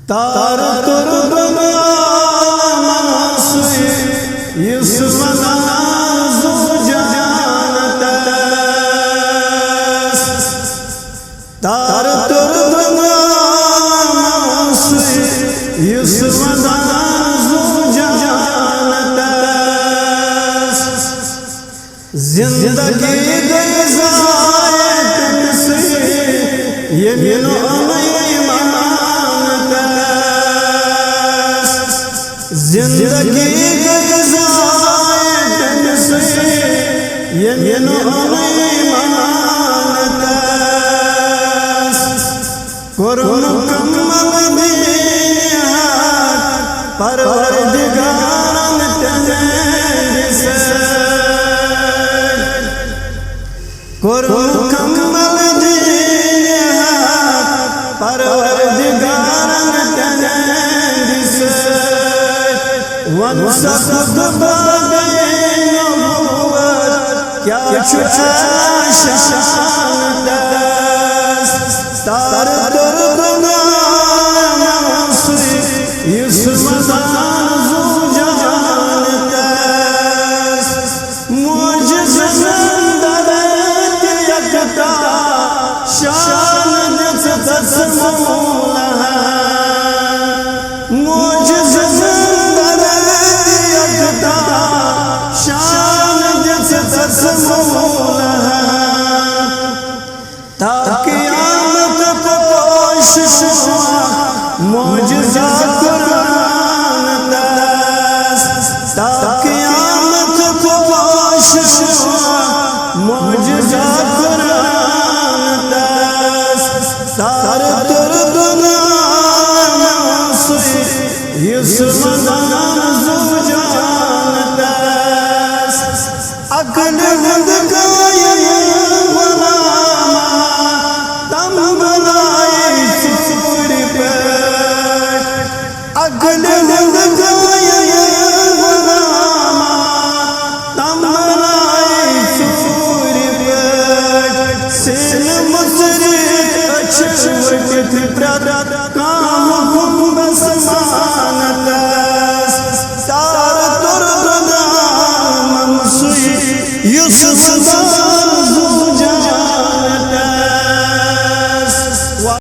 तार तुर बनासुई युसमना जु जानतस तार तुर बनासुई युसमना जु जानतस जिंदगी गुज़ारे तुमसे यमीनो जिंदगी गुज़ारे तुमसे यमीनो मानतस कुर्न कमल दीनियात परवरदिगार तंदिसे कुर्न कमल दीनियात परवरदिगार तंदिसे वन सख्त बागे नबूवत क्या शान दस तार तुर बनासुई युसमना जु जानतस मुझ यकता शान दस मौला मुझ शान दस मौला ताकि आमत को कोशिश मुझजा कुरान दस ताकि आमत को कोशिश मुझजा कुरान दस तार तुर बनासुई युसमना जु जानतस अकल हद तम बनाए सूर पर अकल हद तम बनाए सूर पर सिन मुसरी अछवट प्रदत